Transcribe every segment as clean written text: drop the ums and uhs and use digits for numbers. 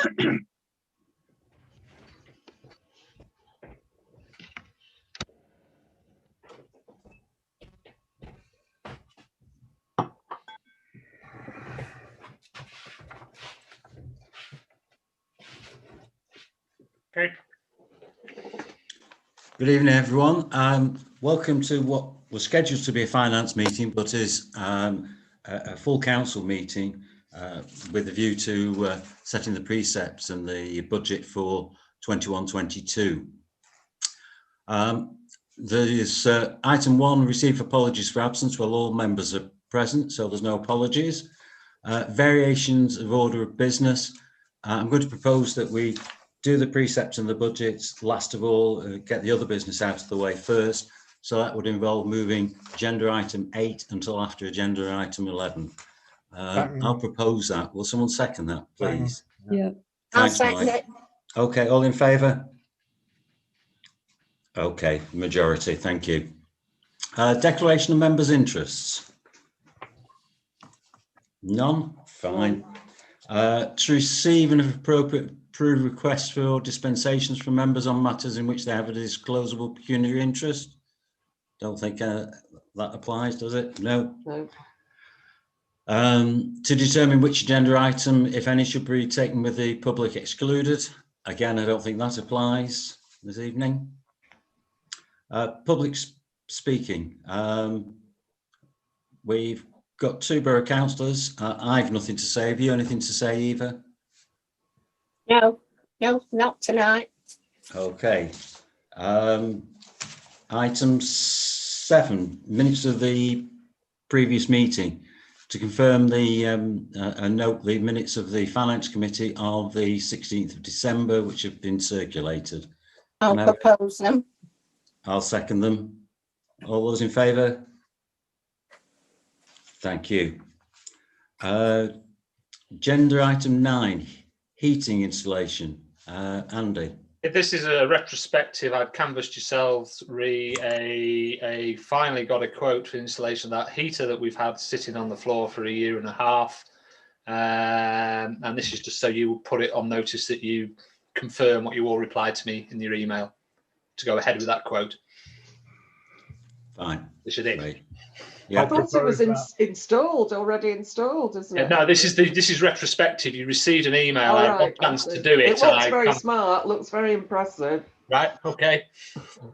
Okay. Good evening, everyone. Welcome to what was scheduled to be a finance meeting, but is a full council meeting with a view to setting the precepts and the budget for 21-22. There is item 1, receive apologies for absence. Well, all members are present, so there's no apologies. Variations of order of business. I'm going to propose that we do the precepts and the budgets last of all, get the other business out of the way first. So that would involve moving agenda item 8 until after agenda item 11. I'll propose that. Will someone second that, please? Yeah. Thanks, Mike. Okay, all in favour? Okay, majority, thank you. Declaration of members' interests. None? Fine. To receive and if appropriate, approve requests for dispensations from members on matters in which they have a disclosable pecuniary interest. Don't think that applies, does it? No. No. To determine which agenda item, if any, should be taken with the public excluded. Again, I don't think that applies this evening. Public speaking. We've got 2 borough councillors. I've nothing to say. Have you anything to say, Eva? No, not tonight. Okay. Item 7, minutes of the previous meeting. To confirm the and note the minutes of the Finance Committee of the 16th of December, which have been circulated. I'll propose them. I'll second them. All those in favour? Thank you. Agenda item 9, heating installation. Andy. If this is a retrospective, I've canvassed yourselves finally got a quote for installation of that heater that we've had sitting on the floor for 1.5 years. And this is just so you will put it on notice that you confirm what you all replied to me in your email to go ahead with that quote. Fine. This is it. Great. Yeah. I thought it was already installed, isn't it? No, this is retrospective. You received an email. All I had right, plans to do it. It looks very smart. Looks very impressive. Right. Okay.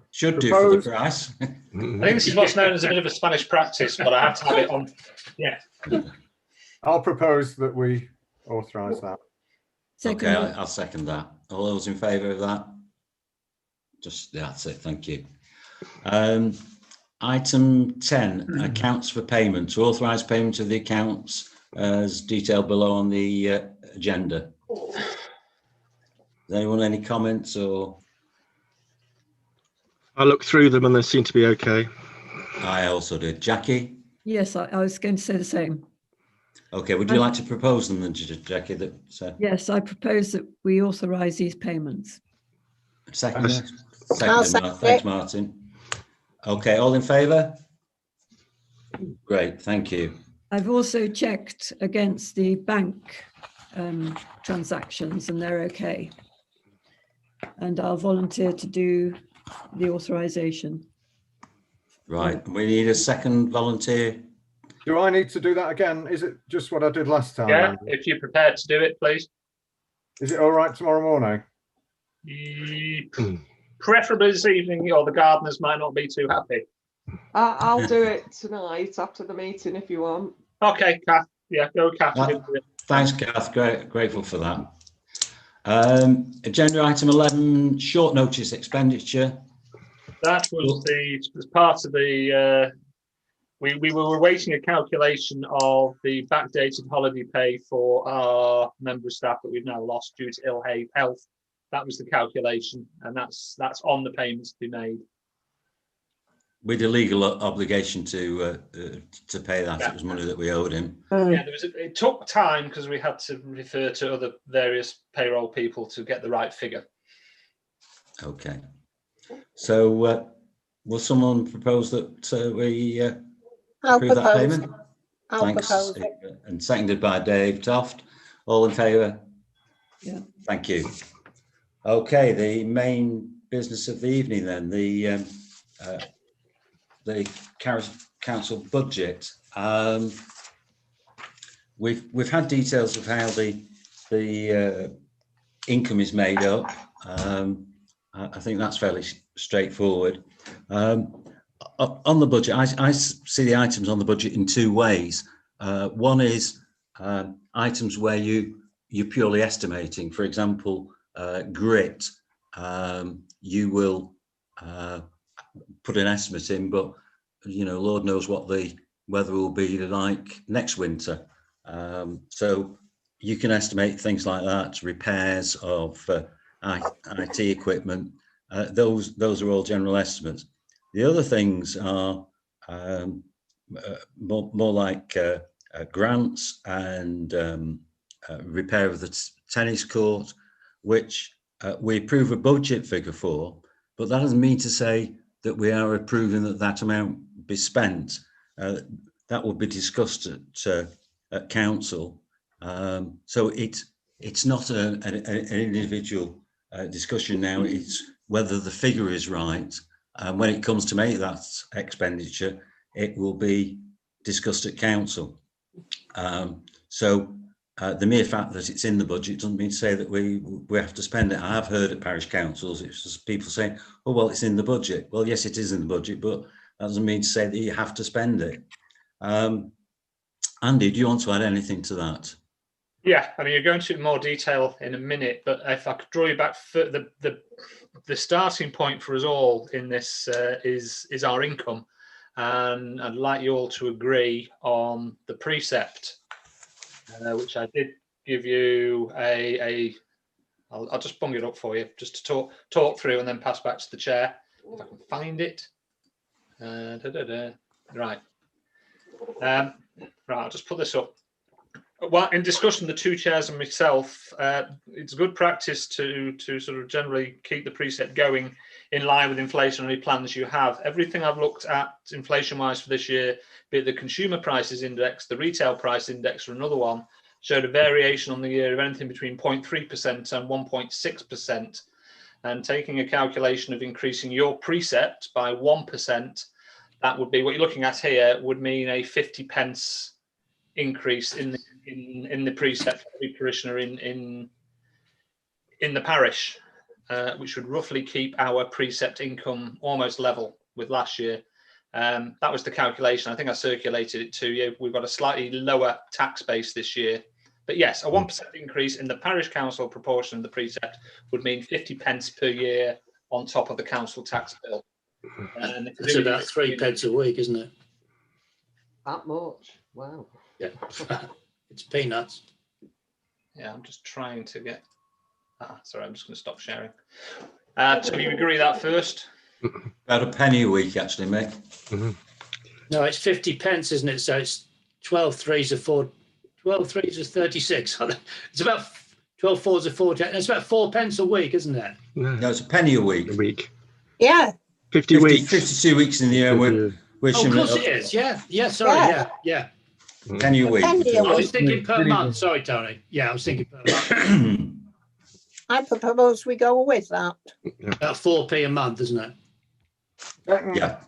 Should do for the price. I think this is what's known as a bit of a Spanish practice, but I have to have it on. Yeah. I'll propose that we authorise that. Okay, I'll second that. All those in favour of that? Just that's it. Thank you. Item 10, accounts for payment. To authorise payment of the accounts as detailed below on the agenda. Does anyone any comments or? I looked through them and they seem to be okay. I also did. Jackie? Yes, I was going to say the same. Okay, would you like to propose them then, Jackie? Yes, I propose that we authorise these payments. Second. I'll second Thanks, it. Martin. Okay, all in favour? Great, thank you. I've also checked against the bank transactions and they're okay. And I'll volunteer to do the authorisation. Right, we need a second volunteer. Do I need to do that again? Is it just what I did last time? Yeah. If you're prepared to do it, please. Is it all right tomorrow morning? Preferably this evening, or the gardeners might not be too happy. I'll do it tonight after the meeting if you want. Okay, Kath. Yeah, go, Kath. Thanks, Kath. Grateful for that. Agenda item 11, short notice expenditure. That was as part of the. We were awaiting a calculation of the backdated holiday pay for our member of staff that we've now lost due to ill health. That was the calculation, and that's on the payments to be made. With a legal obligation to pay that, yeah. It was money that we owed him. Yeah, it took time because we had to refer to other various payroll people to get the right figure. Okay, so will someone propose that we approve that payment? I'll propose it. And seconded by Dave Toft. All in favour? Yeah. Thank you. Okay, the main business of the evening then, the council budget. We've had details of how the income is made up. I think that's fairly straightforward. On the budget, I see the items on the budget in two ways. One is items where you're purely estimating. For example, grit, you will put an estimate in, but Lord knows what the weather will be like next winter. So you can estimate things like that, repairs of IT equipment. Those are all general estimates. The other things are more like grants and repair of the tennis court, which we approve a budget figure for, but that doesn't mean to say that we are approving that amount be spent. That will be discussed at council. So it's not an individual discussion now. It's whether the figure is right. And when it comes to make that expenditure, it will be discussed at council. So the mere fact that it's in the budget doesn't mean to say that we have to spend it. I have heard at parish councils, it's just people saying, oh, well, it's in the budget. Well, yes, it is in the budget, but that doesn't mean to say that you have to spend it. Andy, do you want to add anything to that? Yeah, I mean, you're going into more detail in a minute, but if I could draw you back, the starting point for us all in this is our income, and I'd like you all to agree on the precept, which I did give you I'll just bung it up for you, just to talk through and then pass back to the chair if I can find it. Right. Right, I'll just put this up. Well, in discussion, the two chairs and myself, it's good practice to sort of generally keep the precept going in line with inflationary plans you have. Everything I've looked at inflation-wise for this year, be it the consumer prices index, the retail price index, or another one, showed a variation on the year of anything between 0.3% and 1.6%. And taking a calculation of increasing your precept by 1%, that would be what you're looking at here, would mean a 50 pence increase in the precept for every parishioner in the parish, which would roughly keep our precept income almost level with last year. That was the calculation. I think I circulated it to you. We've got a slightly lower tax base this year, but yes, a 1% increase in the parish council proportion of the precept would mean 50 pence per year on top of the council tax bill. That's about 3 pence a week, isn't it? That much? Wow. Yeah, it's peanuts. Yeah, I'm just trying to get. Sorry, I'm just going to stop sharing. So you agree that first? About a penny a week, actually, mate. No, it's 50 pence, isn't it? So it's 12 threes are 4. 12 threes is 36. It's about 12 fours are 40. It's about 4 pence a week, isn't it? No, it's a penny a week. A week. Yeah, 50 weeks. 52 weeks in the year. We're Oh, of course it is. Yeah. Sorry. Yeah. penny a week. penny a I was week. thinking per month. Sorry, Tony. Yeah, I was thinking per month. I propose we go with that. About 4p a month, isn't it? Yeah.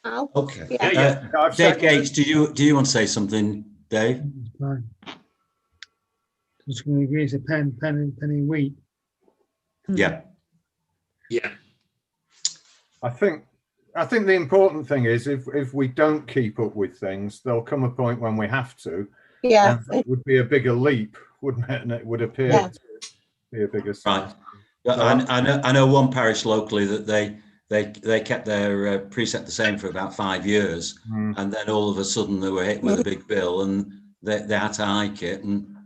I'll- Okay. Yeah. I've Dave seconded. Gates, do you want to say something, Dave? Fine. Just going to agree it's a penny a week. Yeah. Yeah. I think the important thing is if we don't keep up with things, there'll come a point when we have to. Yeah, And it would be a bigger leap, wouldn't it? And it would appear Yeah. to be a bigger Right. size. I know one parish locally that they kept their precept the same for about 5 years, and then all of a sudden they were hit with a big bill and they had to hike it, and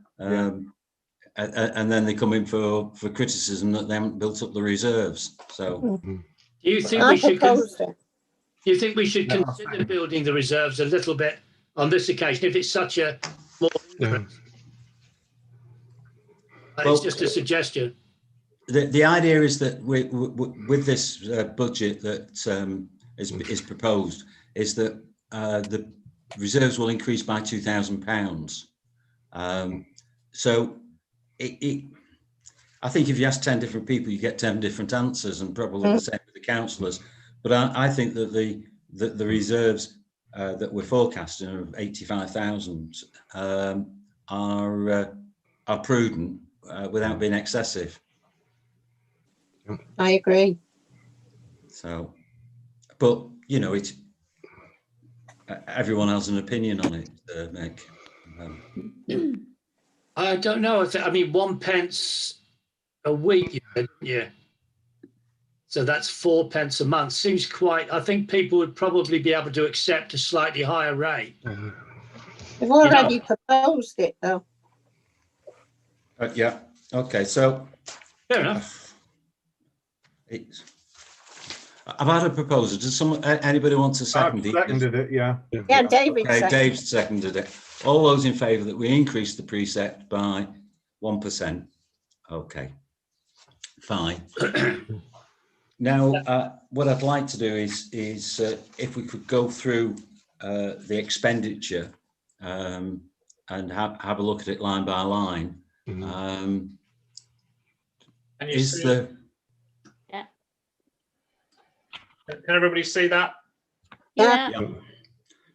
then they come in for criticism that they haven't built up the reserves. So Do you think I we should? proposed it. Do you think we should No. consider building the reserves a little bit on this occasion if it's such a small increase? Well, It's just a suggestion. the idea is that with this budget that is proposed is that the reserves will increase by £2,000. So I think if you ask 10 different people, you get 10 different answers, and probably the same with the councillors. But I think that the reserves that we're forecasting of 85,000 are prudent without being excessive. I agree. So, but you know, it's everyone has an opinion on it, Mick. I don't know. I mean, 1 pence a week, you said, yeah. So that's 4 pence a month. Seems quite, I think people would probably be able to accept a slightly higher rate. We've already proposed it, though. Yeah. Okay. So Fair enough. I've had a proposal. Does anybody want to second I've it? seconded it, yeah. Yeah, David Okay, said. Dave seconded it. All those in favour that we increase the precept by 1%. Okay, fine. Now, what I'd like to do is if we could go through the expenditure and have a look at it line by line. Is the Can everybody see that? Yeah.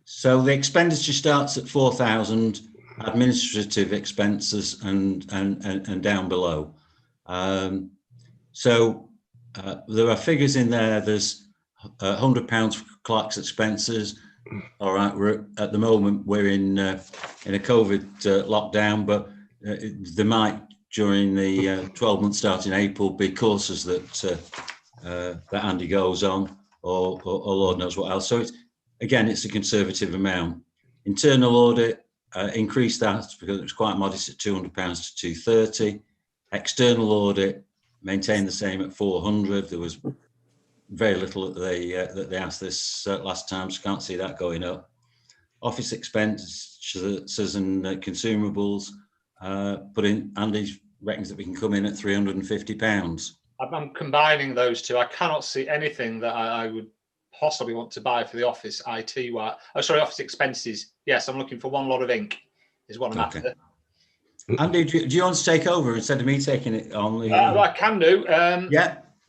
So the expenditure starts at 4,000, administrative expenses and down below. So there are figures in there. There's £100 for clerk's expenses. All right, at the moment we're in a COVID lockdown, but there might during the 12 months starting April be courses that Andy goes on, or Lord knows what else. So it's a conservative amount. Internal audit, increased that because it was quite modest at £200 to 230. External audit, maintained the same at 400. There was very little that they asked this last time, so can't see that going up. Office expenses and consumables, put in. Andy reckons that we can come in at £350. I'm combining those two. I cannot see anything that I would possibly want to buy for the office IT. Office expenses. Yes, I'm looking for one lot of ink. Is what I'm after. Andy, do you want to take over instead of me taking it on? I can do.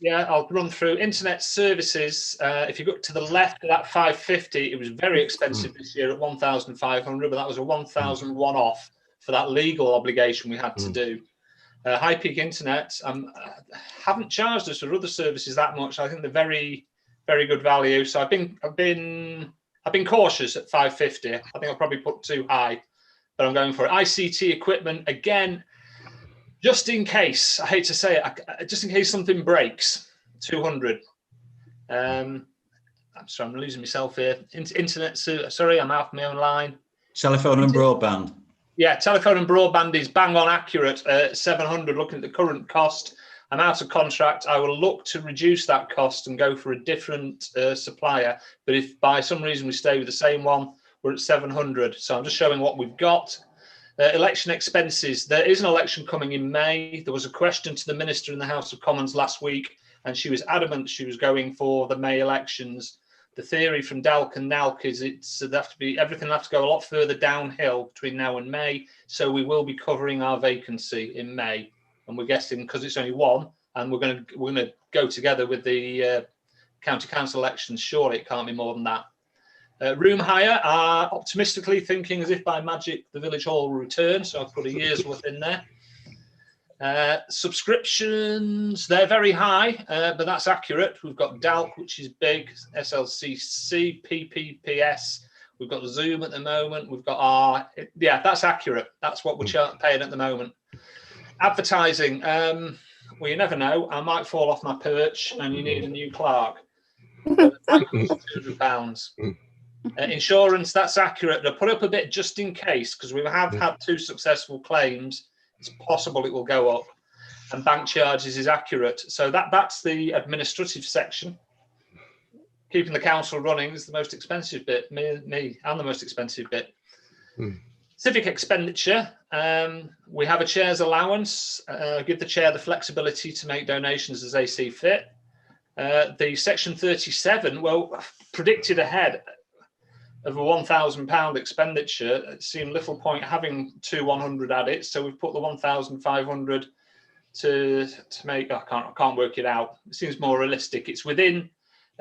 Yeah, I'll run through internet services. If you go to the left of that 550, it was very expensive this year at 1,500, but that was a 1,001 off for that legal obligation we had to do. High Peak Internet haven't charged us for other services that much. I think they're very, very good value. So I've been cautious at 550. I think I'll probably put too high, but I'm going for it. ICT equipment again, just in case. I hate to say it, just in case something breaks. 200. I'm sorry, I'm losing myself here. Internet. Sorry, I'm out of my own line. Telephone and broadband. Yeah, telephone and broadband is bang on accurate at 700. Looking at the current cost, I'm out of contract. I will look to reduce that cost and go for a different supplier. But if by some reason we stay with the same one, we're at 700. So I'm just showing what we've got. Election expenses. There is an election coming in May. There was a question to the Minister in the House of Commons last week, and she was adamant she was going for the May elections. The theory from Dalk and Nalk is everything will have to go a lot further downhill between now and May. So we will be covering our vacancy in May, and we're guessing because it's only one, and we're going to go together with the county council elections. Surely it can't be more than that. Room hire, optimistically thinking as if by magic the village hall will return. So I've put a year's worth in there. Subscriptions, they're very high, but that's accurate. We've got DALC, which is big, SLCC, PPPS. We've got Zoom at the moment. We've got that's accurate. That's what we're paying at the moment. Advertising, well, you never know. I might fall off my perch and you need a new clerk. £200. Insurance, that's accurate. I'll put up a bit just in case, because we have had 2 successful claims. It's possible it will go up. And bank charges is accurate. So that's the administrative section. Keeping the council running is the most expensive bit. Me and the most expensive bit. Civic expenditure. We have a chair's allowance. Give the chair the flexibility to make donations as they see fit. The section 37, well, predicted ahead. of a £1,000 expenditure, it seemed little point having 100 at it. So we've put the 1,500 to make, I can't work it out. It seems more realistic. It's within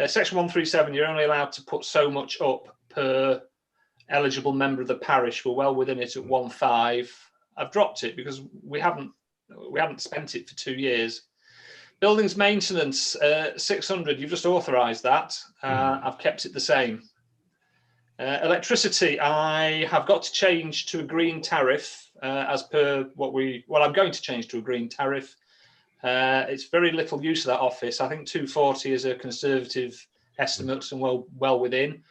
section 137. You're only allowed to put so much up per eligible member of the parish. We're well within it at 1.5. I've dropped it because we haven't spent it for 2 years. Buildings maintenance 600. You've just authorised that. I've kept it the same. Electricity, I have got to change to a green tariff as per I'm going to change to a green tariff. It's very little use of that office. I think 240 is a conservative estimate and well within.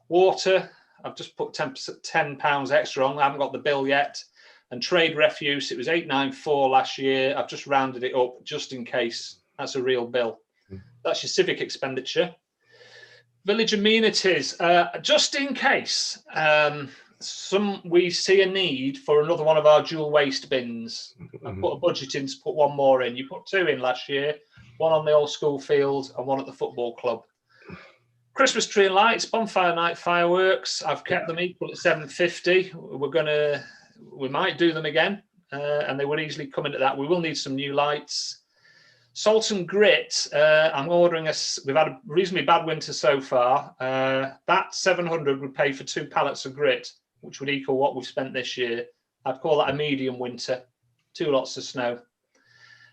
Water, I've just put £10 extra on. I haven't got the bill yet. And trade refuse, it was 894 last year. I've just rounded it up just in case that's a real bill. That's your civic expenditure. Village amenities, just in case we see a need for another one of our dual waste bins. I put a budget in to put one more in. You put 2 in last year, one on the old school field and one at the football club. Christmas tree and lights, bonfire night fireworks, I've kept them equal at 750. We might do them again, and they would easily come into that. We will need some new lights. Salt and grit, I'm ordering we've had a reasonably bad winter so far. That 700 would pay for 2 pallets of grit, which would equal what we've spent this year. I'd call that a medium winter, 2 lots of snow.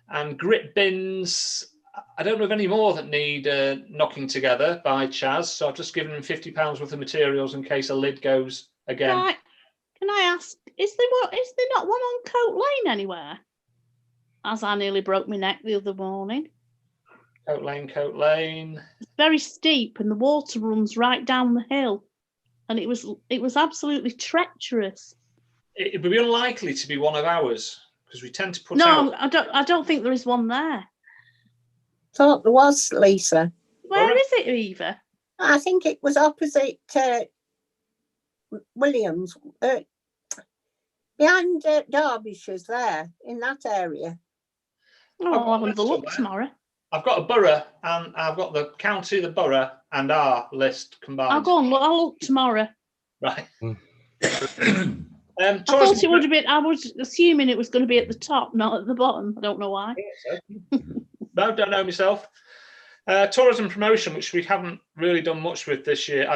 And grit bins, I don't know of any more that need knocking together by Chaz, so I've just given him £50 worth of materials in case a lid goes again. Right. Can I ask, is there not one on Coat Lane anywhere? As I nearly broke my neck the other morning. Coat Lane. It's very steep and the water runs right down the hill. And it was absolutely treacherous. It would be unlikely to be one of ours because we tend to put out. No, I don't think there is one there. Thought there was, Lisa. Where is it, Eva? I think it was opposite Williams, behind Derbyshire's there, in that area. Oh, I'll have a look tomorrow. I've got a borough and I've got the county, the borough and our list combined. I'll go and look. I'll look tomorrow. Right. I thought it would have been, I was assuming it was going to be at the top, not at the bottom. I don't know why. No, don't know myself. Tourism promotion, which we haven't really done much with this year.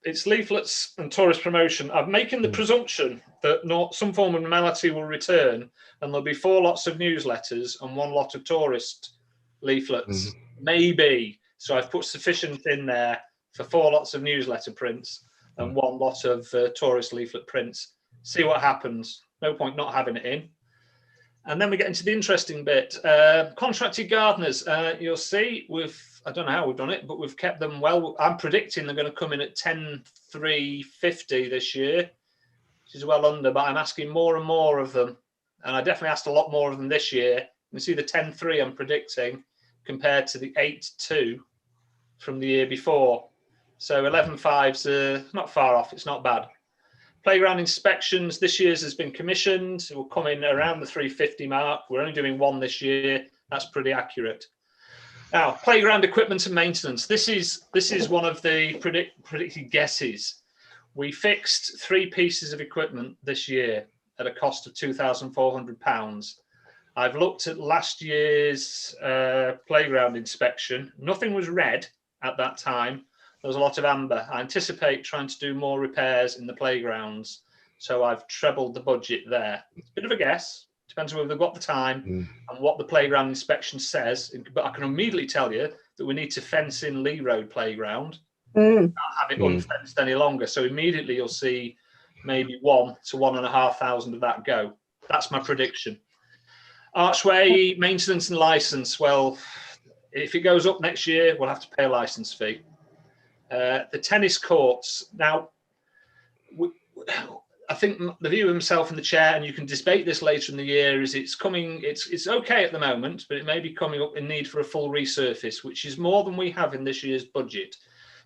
It's leaflets and tourist promotion. I'm making the presumption that some form of normality will return and there'll be 4 lots of newsletters and 1 lot of tourist leaflets. Maybe. So I've put sufficient in there for 4 lots of newsletter prints and 1 lot of tourist leaflet prints. See what happens. No point not having it in. And then we get into the interesting bit. Contracted gardeners. You'll see I don't know how we've done it, but we've kept them well. I'm predicting they're going to come in at 10,350 this year, which is well under, but I'm asking more and more of them. And I definitely asked a lot more of them this year. You see the 10.3 I'm predicting compared to the 8.2 from the year before. So 11.5's not far off. It's not bad. Playground inspections, this year's has been commissioned. It will come in around the 350 mark. We're only doing 1 this year. That's pretty accurate. Now, playground equipment and maintenance. This is one of the predicted guesses. We fixed 3 pieces of equipment this year at a cost of £2,400. I've looked at last year's playground inspection. Nothing was red at that time. There was a lot of amber. I anticipate trying to do more repairs in the playgrounds. So I've trebled the budget there. It's a bit of a guess. Depends on whether they've got the time and what the playground inspection says. But I can immediately tell you that we need to fence in Lee Road Playground. Not have it unfenced any longer. So immediately you'll see maybe 1 to 1,500 of that go. That's my prediction. Archway maintenance and license. Well, if it goes up next year, we'll have to pay a license fee. The tennis courts. Now, I think the view of himself in the chair, and you can debate this later in the year, is it's okay at the moment, but it may be coming up in need for a full resurface, which is more than we have in this year's budget.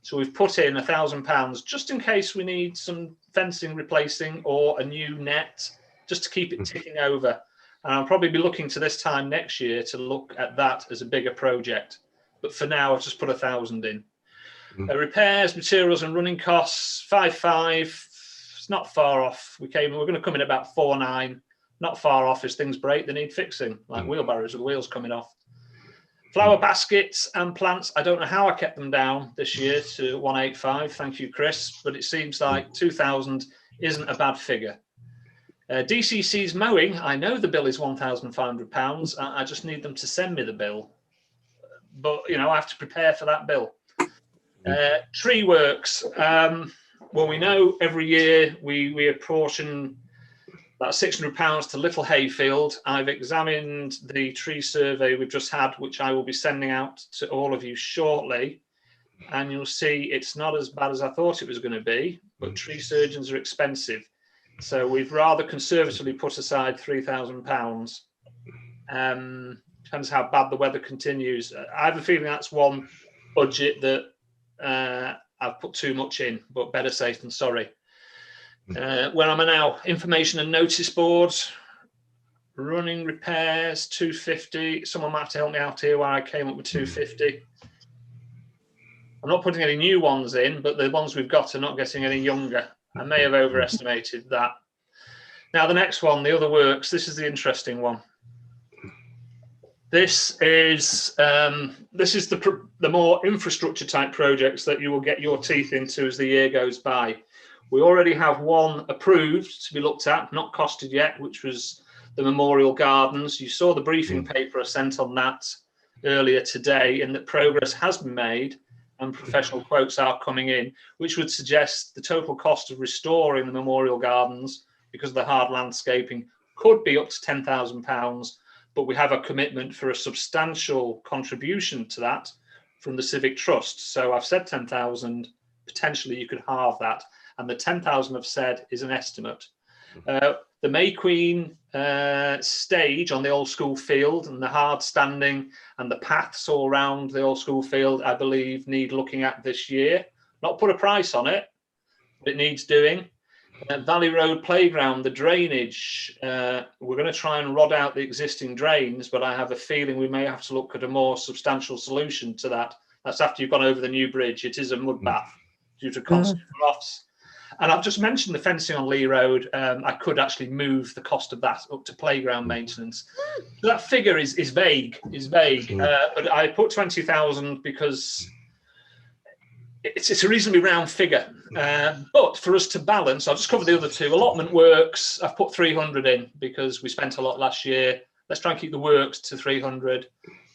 So we've put in £1,000 just in case we need some fencing replacing or a new net, just to keep it ticking over. And I'll probably be looking to this time next year to look at that as a bigger project. But for now, I've just put 1,000 in. Repairs, materials and running costs, 5.5. It's not far off. We're going to come in about 4.9. Not far off. As things break, they need fixing, like wheelbarrows with wheels coming off. Flower baskets and plants. I don't know how I kept them down this year to 185. Thank you, Chris. But it seems like 2,000 isn't a bad figure. DCC's mowing. I know the bill is £1,500. I just need them to send me the bill. But, you know, I have to prepare for that bill. Tree works. Well, we know every year we apportion about £600 to Little Hayfield. I've examined the tree survey we've just had, which I will be sending out to all of you shortly. And you'll see it's not as bad as I thought it was going to be, but tree surgeons are expensive. So we've rather conservatively put aside £3,000. Depends how bad the weather continues. I have a feeling that's one budget that I've put too much in, but better safe than sorry. Where am I now? Information and notice boards, running repairs, 250. Someone might have to help me out here where I came up with 250. I'm not putting any new ones in, but the ones we've got are not getting any younger. I may have overestimated that. Now the next one, the other works. This is the interesting one. This is the more infrastructure type projects that you will get your teeth into as the year goes by. We already have one approved to be looked at, not costed yet, which was the Memorial Gardens. You saw the briefing paper I sent on that earlier today, and that progress has been made and professional quotes are coming in, which would suggest the total cost of restoring the Memorial Gardens, because of the hard landscaping, could be up to £10,000. But we have a commitment for a substantial contribution to that from the Civic Trust. So I've said 10,000, potentially you could halve that. And the 10,000 I've said is an estimate. The May Queen stage on the old school field and the hard standing and the paths all around the old school field, I believe, need looking at this year. Not put a price on it, but it needs doing. Valley Road Playground, the drainage, we're going to try and rod out the existing drains, but I have a feeling we may have to look at a more substantial solution to that. That's after you've gone over the new bridge. It is a mud bath due to constant runoffs. And I've just mentioned the fencing on Lee Road. I could actually move the cost of that up to playground maintenance. So that figure is vague, but I put 20,000 because it's a reasonably round figure. But for us to balance, I'll just cover the other two. Allotment works, I've put 300 in because we spent a lot last year. Let's try and keep the works to 300.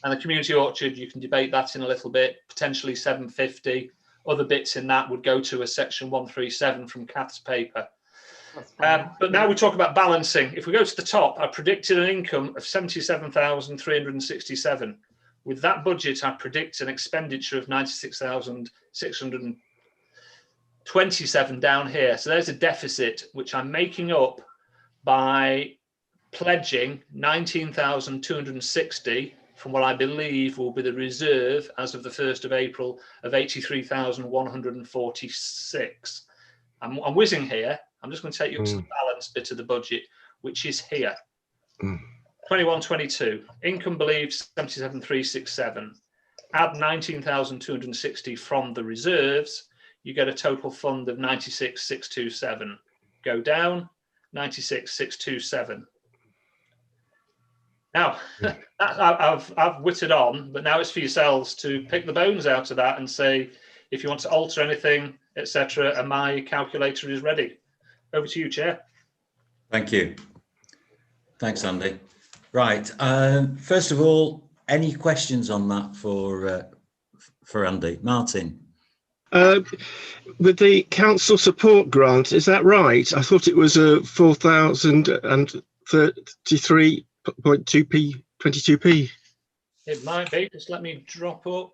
And the community orchard, you can debate that in a little bit, potentially 750. Other bits in that would go to a section 137 from Kath's paper. But now we talk about balancing. If we go to the top, I predicted an income of 77,367. With that budget, I predict an expenditure of 96,627 down here. So there's a deficit, which I'm making up by pledging 19,260 from what I believe will be the reserve as of the 1st of April of 83,146. I'm whizzing here. I'm just going to take you up to the balance bit of the budget, which is here. 21-22. Income believed 77,367. Add 19,260 from the reserves, you get a total fund of 96,627. Go down, 96,627. Now, I've witted on, but now it's for yourselves to pick the bones out of that and say if you want to alter anything, etc. And my calculator is ready. Over to you, Chair. Thank you. Thanks, Andy. Right. First of all, any questions on that for Andy? Martin? With the council support grant, is that right? I thought it was a 4,033.2p, 22p. It might be. Just let me drop up.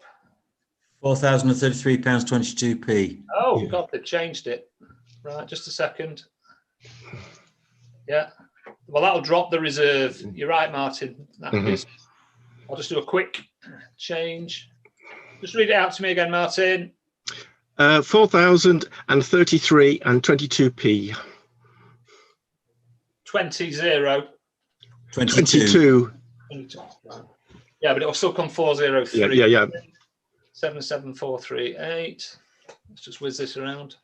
£4,033.22p. Oh, yeah. God, they've changed it. Right, just a second. Yeah. Well, that'll drop the reserve. You're right, Martin. That is. I'll just do a quick change. Just read it out to me again, Martin. 4,033.22p. 20-0. 22. Yeah, but it'll still come 403. Yeah. 77438. Let's just whiz this around.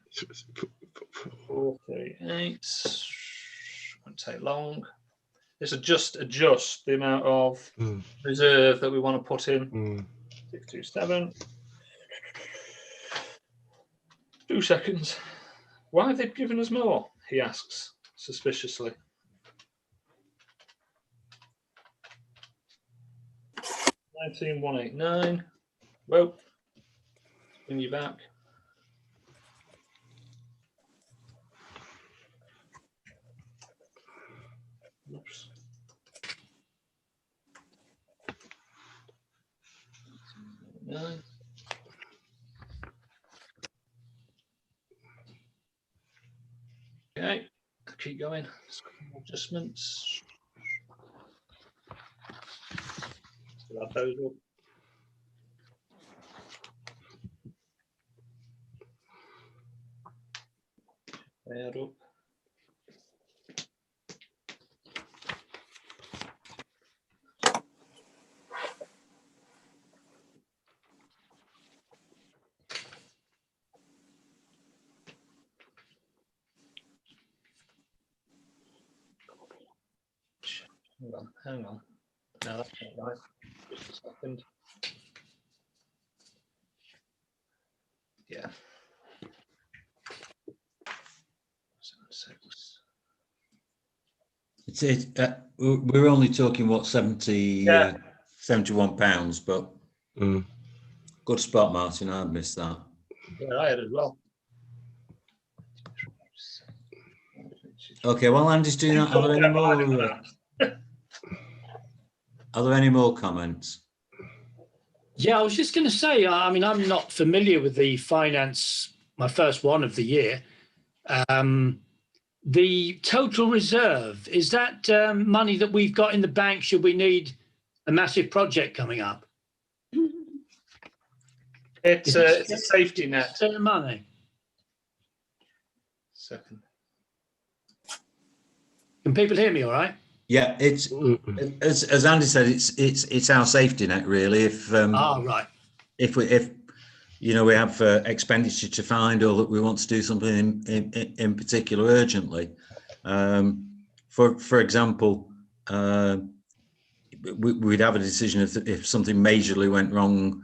438. Won't take long. This will just adjust the amount of reserve that we want to put in. 627. 2 seconds. Why have they given us more? He asks suspiciously. 19189. Well, bring you back. Oops. Nine. Okay, keep going. Adjustments. Still add those up. Add up. Hang on. No, that's not right. Just a second. Yeah. 76. We're only talking what 71 pounds, but good spot, Martin. I missed that. Yeah, I had as well. Okay, well, Andy's doing that. Are there any more comments? Yeah, I was just going to say, I mean, I'm not familiar with the finance, my first one of the year. The total reserve, is that money that we've got in the bank should we need a massive project coming up? It's a safety net. Money. Second. Can people hear me all right? Yeah, it's as Andy said, it's our safety net really. If right. If you know we have expenditure to find, or that we want to do something in particular urgently. For example, we'd have a decision if something majorly went wrong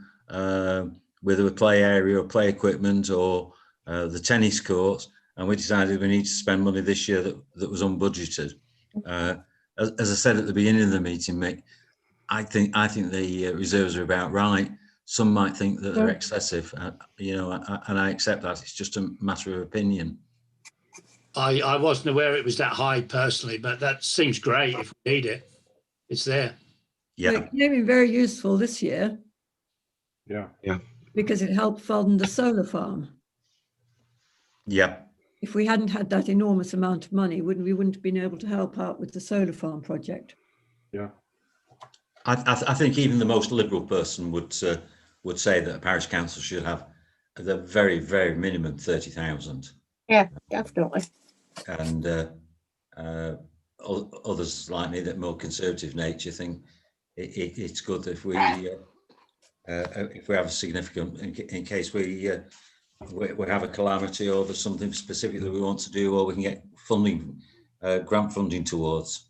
with a play area or play equipment or the tennis courts, and we decided we need to spend money this year that was unbudgeted. As I said at the beginning of the meeting, Mick, I think the reserves are about right. Some might think that they're excessive, you know, and I accept that. It's just a matter of opinion. I wasn't aware it was that high personally, but that seems great. If we need it, it's there. Yeah, it came in very useful this year. Yeah, because it helped fund the solar farm. Yeah. If we hadn't had that enormous amount of money, we wouldn't have been able to help out with the solar farm project. Yeah. I think even the most liberal person would say that a parish council should have the very, very minimum 30,000. Yeah, definitely. And others like me that more conservative nature think it's good if we have a significant, in case we have a calamity or there's something specific that we want to do, or we can get funding, grant funding towards.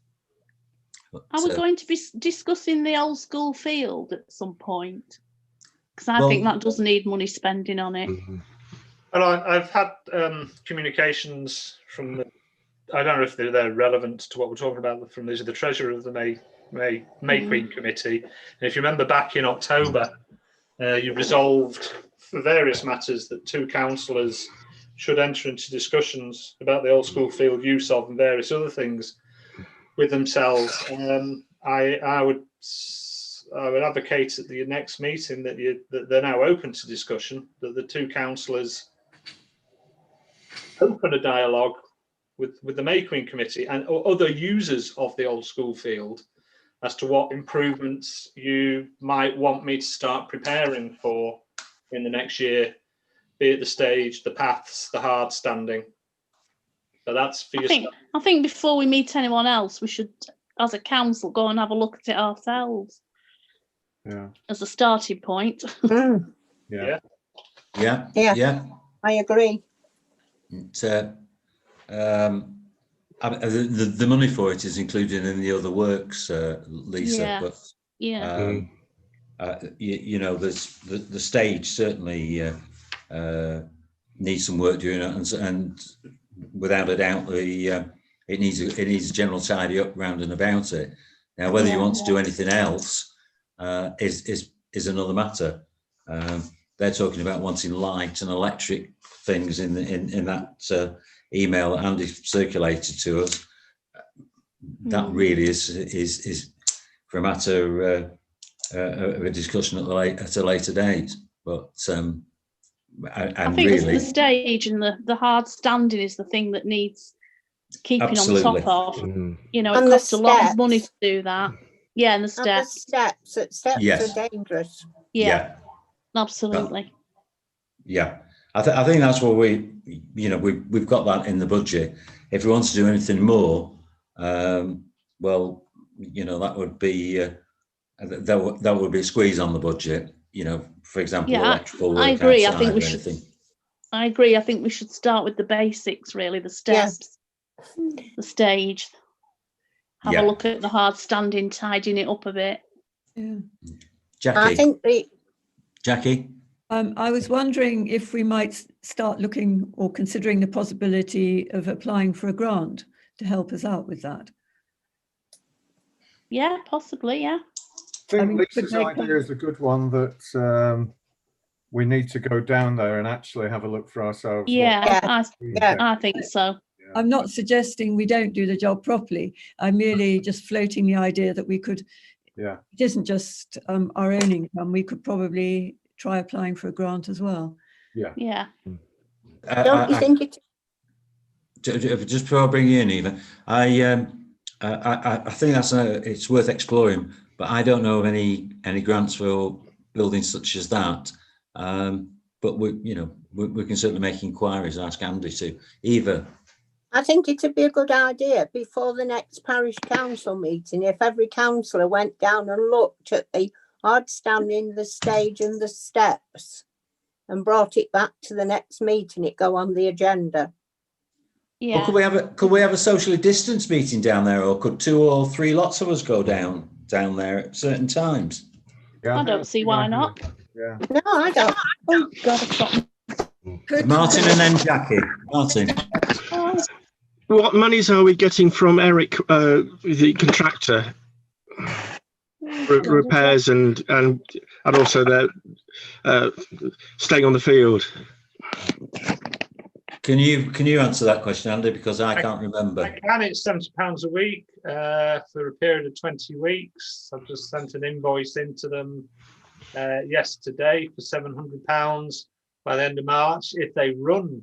But, are we going to be discussing the old school field at some point? Because I think that does need money spending on it. And I've had communications from the, I don't know if they're relevant to what we're talking about, from the treasurer of the May Queen Committee. And if you remember back in October, you resolved for various matters that 2 councillors should enter into discussions about the old school field use of and various other things with themselves. I would advocate at the next meeting that they're now open to discussion, that the 2 councillors open a dialogue with the May Queen Committee and other users of the old school field as to what improvements you might want me to start preparing for in the next year, be it the stage, the paths, the hard standing. So that's for yourself. I think before we meet anyone else, we should, as a council, go and have a look at it ourselves. Yeah. As a starting point. Yeah. Yeah, Yeah. yeah. I agree. The money for it is included in the other works, Lisa. Yeah. But Yeah. you know, there's the stage certainly needs some work doing it, and without a doubt, it needs a general tidy up round and about it. Now, whether you want to do anything else is another matter. They're talking about wanting light and electric things in that email that Andy circulated to us. That really is for a matter of a discussion at a later date. But I think really, the stage and the hard standing is the thing that needs keeping Absolutely. on top of. You know, And it the costs a lot of steps. money to do that. Yeah, and the And the steps. steps Yes. are dangerous. Yeah, absolutely. Yeah, I think that's what we've got that in the budget. If we want to do anything more, well, you know, that would be that would be a squeeze on the budget. You know, for example, Yeah, electrical work I agree. I outside think we or should. anything. I agree. I think we should start with the basics, really, the steps, the stage. Have a look at the hard standing, tidying it up a bit. Yeah. Jackie. I think Jackie. I was wondering if we might start looking or considering the possibility of applying for a grant to help us out with that. Yeah, possibly. Yeah. I think I mean, Lisa's could they idea come- is a good one, that we need to go down there and actually have a look for ourselves. what Yeah, we Yeah. can I think so. do. I'm not suggesting we don't do the job properly. I'm merely just floating the idea that we could, Yeah. it isn't just our own income, we could probably try applying for a grant as well. Yeah. don't you think it? Just before I bring you in, Eva, I think it's worth exploring, but I don't know of any grants for buildings such as that. But we can certainly make inquiries. Ask Andy to. Eva. I think it'd be a good idea before the next parish council meeting if every councillor went down and looked at the hard standing, the stage and the steps and brought it back to the next meeting. It go on the agenda. Yeah. Well, could we have a socially distanced meeting down there, or could 2 or 3 lots of us go down there at certain times? I don't see why not. Yeah. No, I don't. Oh God, I've got. Martin and then Jackie. Martin. What monies are we getting from Eric, the contractor? Repairs and also the staying on the field. Can you answer that question, Andy? Because I can't remember. I can. It's £70 a week for a period of 20 weeks. I've just sent an invoice into them yesterday for £700 by the end of March. If they run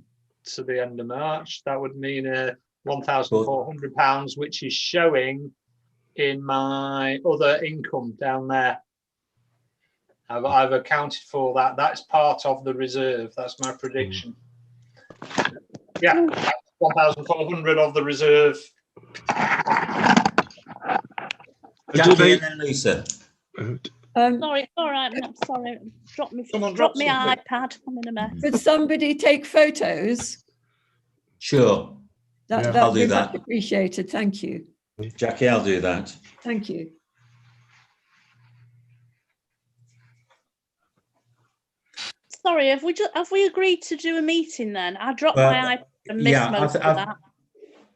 to the end of March, that would mean £1,400, which is showing in my other income down there. I've accounted for that. That's part of the reserve. That's my prediction. Yeah, 1,400 of the reserve. Jackie and then Lisa. Sorry, it's all right. I'm sorry. Drop my iPad. I'm in a mess. Could somebody take photos? Sure. That I'll would do be that. much appreciated. Thank you. Jackie, I'll do that. Thank you. Sorry, have we agreed to do a meeting then? I dropped my iPad and missed most of that.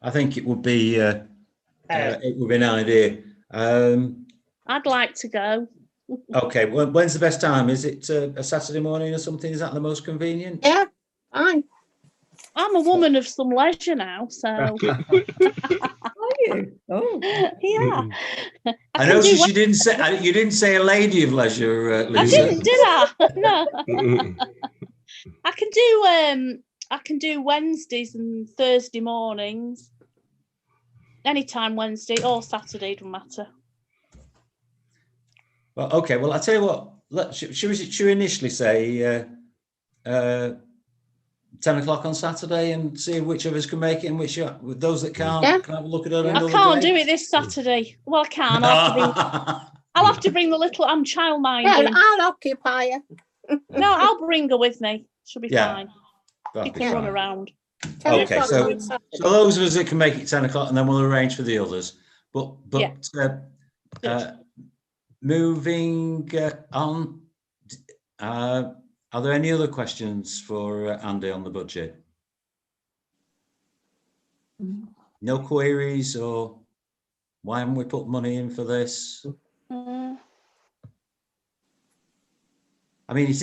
I think it would be an idea. I'd like to go. Okay, when's the best time? Is it a Saturday morning or something? Is that the most convenient? Yeah, fine. I'm a woman of some leisure now, so. Are you? Oh, yeah. I noticed you didn't say a lady of leisure, Lisa. I didn't, did I? No. I can do Wednesdays and Thursday mornings. Anytime Wednesday or Saturday, doesn't matter. Well, okay. Well, I'll tell you what. Should we initially say 10 o'clock on Saturday and see which of us can make it and which those that can't can have a look at it. I can't do it this Saturday. Well, I can. I'll have to bring the little. I'm childminding. Yeah, I'll occupy you. No, I'll bring her with me. She'll be Yeah, fine. that'd She be can run fine. around. 10 Okay, o'clock so on Saturday. those of us that can make it 10 o'clock, and then we'll arrange for the others. But Good. moving on, are there any other questions for Andy on the budget? No queries, or why haven't we put money in for this? Mm, I mean, it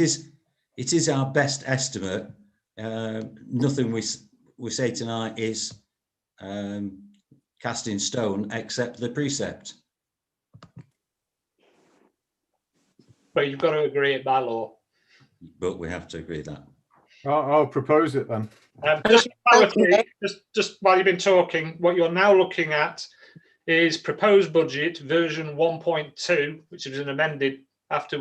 is our best estimate. Nothing we say tonight is cast in stone except the precept. But you've got to agree it by law. But we have to agree that. I'll propose it then. Just for clarity, just while you've been talking, what you're now looking at is proposed budget version 1.2, which has been amended after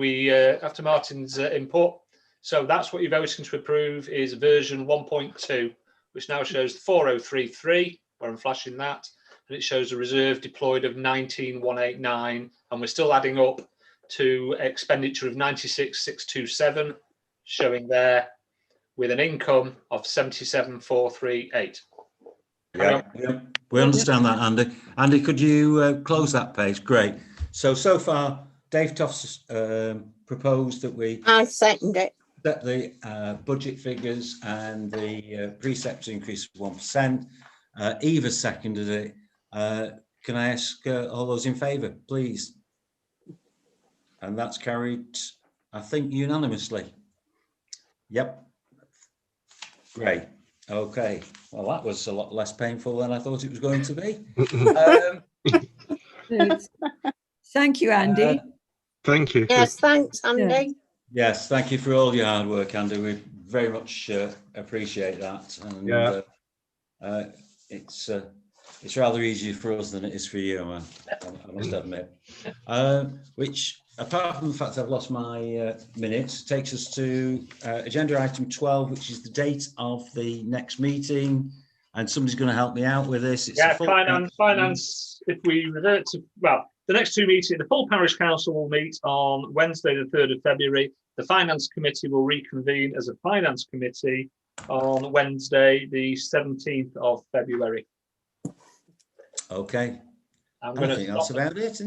Martin's input. So that's what you're voting to approve, is version 1.2, which now shows 4033, where I'm flashing that, and it shows a reserve deployed of 19,189, and we're still adding up to expenditure of 96,627, showing there, with an income of 77,438. Yeah, we understand that, Andy. Andy, could you close that page? Great. So far, Dave Toff's proposed that we I second it. set the budget figures and the precepts increase of 1%. Eva seconded it. Can I ask all those in favour, please? And that's carried, I think, unanimously. Yep. Great. Okay. Well, that was a lot less painful than I thought it was going to be. Thank you, Andy. Thank you. Yes, thanks, Andy. Yes, thank you for all your hard work, Andy. We very much appreciate that. And Yeah. It's rather easier for us than it is for you, I must admit. Which, apart from the fact I've lost my minutes, takes us to agenda item 12, which is the date of the next meeting. And somebody's going to help me out with this. It's Finance, if we revert to, well, the next two meetings, the full parish council will meet on Wednesday, the 3rd of February. The finance committee will reconvene as a finance committee on Wednesday, the 17th of February. Okay. I'm I going think to that's stop. about it.